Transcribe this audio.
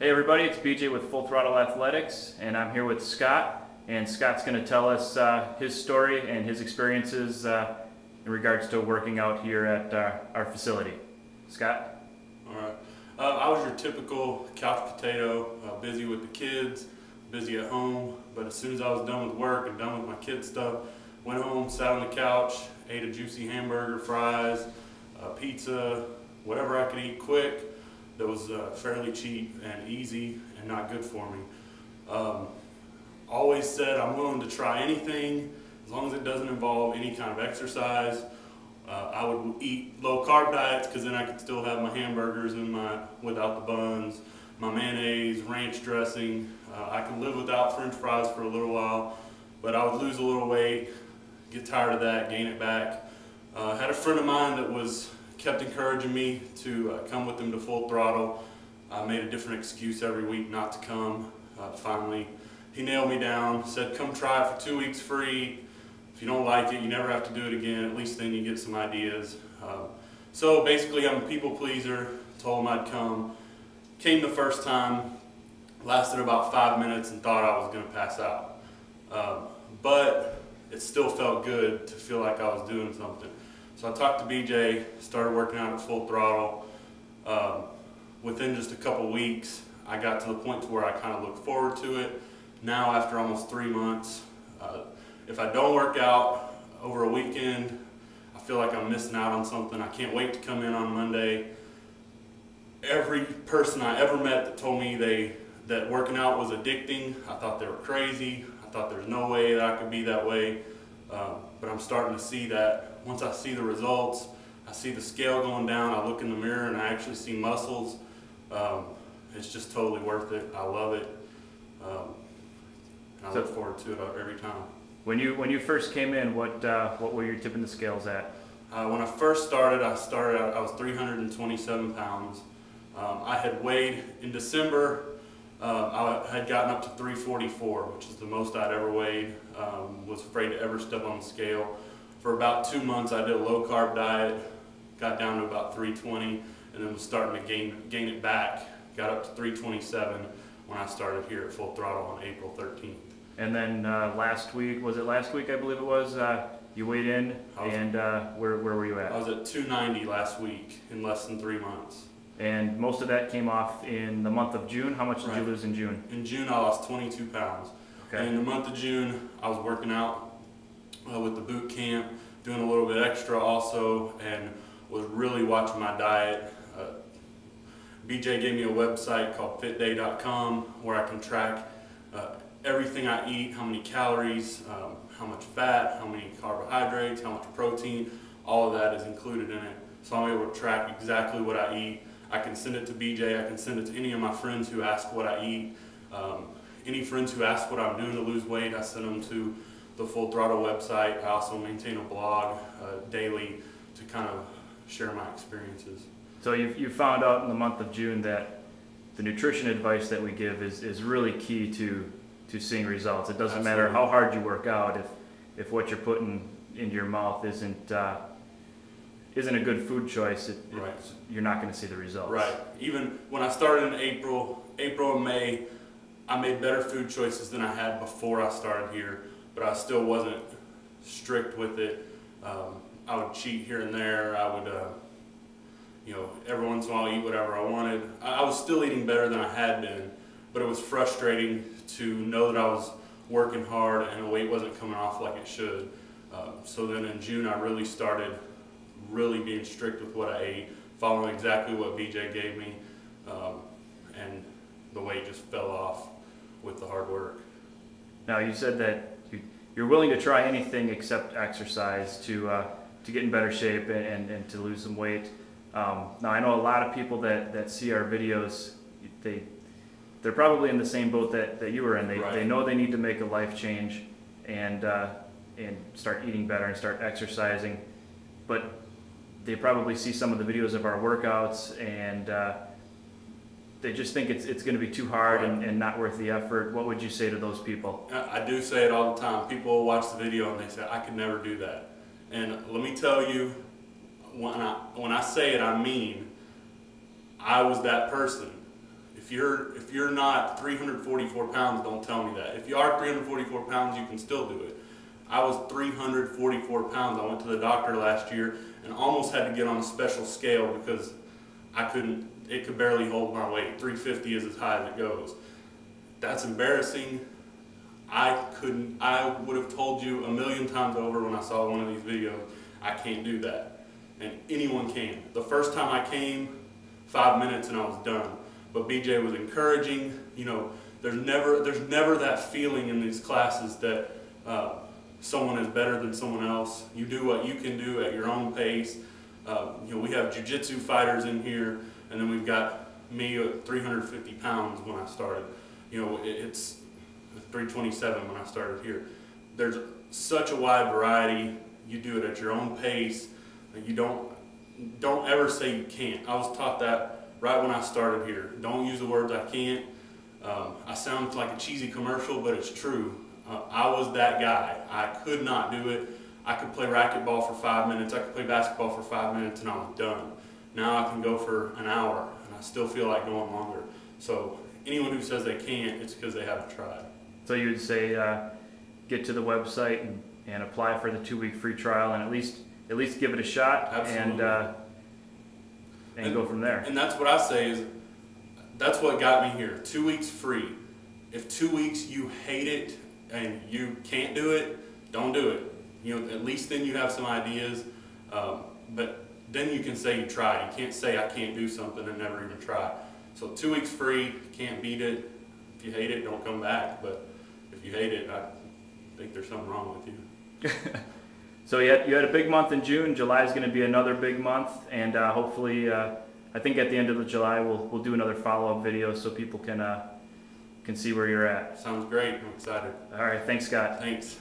Hey everybody, it's BJ with Full Throttle Athletics, and I'm here with Scott. And Scott's going to tell us his story and his experiences in regards to working out here at our facility. Scott? All right. I was your typical couch potato, busy with the kids, busy at home. But as soon as I was done with work and done with my kids' stuff, went home, sat on the couch, ate a juicy hamburger, fries, pizza, whatever I could eat quick that was fairly cheap and easy and not good for me. Always said I'm willing to try anything as long as it doesn't involve any kind of exercise. I would eat low carb diets because then I could still have my hamburgers and without the buns, my mayonnaise, ranch dressing. I could live without French fries for a little while, but I would lose a little weight, get tired of that, gain it back. Had a friend of mine that kept encouraging me to come with him to Full Throttle. I made a different excuse every week not to come. Finally, he nailed me down, said come try it for 2 weeks free. If you don't like it, you never have to do it again. At least then you get some ideas. So basically I'm a people pleaser, told him I'd come. Came the first time, lasted about 5 minutes and thought I was going to pass out. But it still felt good to feel like I was doing something. So I talked to BJ, started working out at Full Throttle. Within just a couple weeks, I got to the point to where I kind of looked forward to it. Now, after almost 3 months, if I don't work out over a weekend, I feel like I'm missing out on something. I can't wait to come in on Monday. Every person I ever met that told me that working out was addicting, I thought they were crazy. I thought there's no way that I could be that way. But I'm starting to see that. Once I see the results, I see the scale going down, I look in the mirror and I actually see muscles. It's just totally worth it. I love it. And I look forward to it every time. When you first came in, what were you tipping the scales at? When I first started, I was 327 pounds. I had weighed in December. I had gotten up to 344, which is the most I'd ever weighed. Was afraid to ever step on the scale. For about 2 months, I did a low carb diet, got down to about 320, and then was starting to gain it back. Got up to 327 when I started here at Full Throttle on April 13th. And then last week, was it last week I believe it was, you weighed in, and where were you at? I was at 290 last week in less than 3 months. And most of that came off in the month of June. How much did you lose in June? In June, I lost 22 pounds. Okay. And in the month of June, I was working out with the boot camp, doing a little bit extra also, and was really watching my diet. BJ gave me a website called fitday.com where I can track everything I eat, how many calories, how much fat, how many carbohydrates, how much protein. All of that is included in it. So I'm able to track exactly what I eat. I can send it to BJ, I can send it to any of my friends who ask what I eat. Any friends who ask what I'm doing to lose weight, I send them to the Full Throttle website. I also maintain a blog daily to kind of share my experiences. So you found out in the month of June that the nutrition advice that we give is really key to seeing results. It doesn't matter how hard you work out if what you're putting into your mouth isn't a good food choice. You're not going to see the results. Right. Even when I started in April and May, I made better food choices than I had before I started here, but I still wasn't strict with it. I would cheat here and there. I would, every once in a while eat whatever I wanted. I was still eating better than I had been, but it was frustrating to know that I was working hard and the weight wasn't coming off like it should. So then in June, I really started being strict with what I ate, following exactly what BJ gave me, and the weight just fell off with the hard work. Now you said that you're willing to try anything except exercise to get in better shape and to lose some weight. Now I know a lot of people that see our videos, they're probably in the same boat that you were in. They know they need to make a life change and start eating better and start exercising, but they probably see some of the videos of our workouts and they just think it's going to be too hard and not worth the effort. What would you say to those people? I do say it all the time. People watch the video and they say, I could never do that. And let me tell you, when I say it, I mean, I was that person. If you're not 344 pounds, don't tell me that. If you are 344 pounds, you can still do it. I was 344 pounds. I went to the doctor last year and almost had to get on a special scale because it could barely hold my weight. 350 is as high as it goes. That's embarrassing. I would have told you a million times over when I saw one of these videos, I can't do that. And anyone can. The first time I came, 5 minutes and I was done. But BJ was encouraging. You know, there's never that feeling in these classes that someone is better than someone else. You do what you can do at your own pace. You know, we have jiu-jitsu fighters in here, and then we've got me at 350 pounds when I started. You know, it's 327 when I started here. There's such a wide variety. You do it at your own pace. You don't ever say you can't. I was taught that right when I started here. Don't use the words I can't. I sound like a cheesy commercial, but it's true. I was that guy. I could not do it. I could play racquetball for 5 minutes. I could play basketball for 5 minutes and I was done. Now I can go for an hour and I still feel like going longer. So anyone who says they can't, it's because they haven't tried. So you would say get to the website and apply for the 2-week free trial and at least give it a shot. Absolutely. and go from there. And that's what I say is, that's what got me here. 2 weeks free. If 2 weeks you hate it and you can't do it, don't do it. You know, at least then you have some ideas. But then you can say you tried. You can't say I can't do something and never even try. So 2 weeks free, can't beat it. If you hate it, don't come back. But if you hate it, I think there's something wrong with you. So you had a big month in June. July is going to be another big month, and hopefully, I think at the end of July we'll do another follow-up video so people can see where you're at. Sounds great. I'm excited. All right, thanks, Scott. Thanks.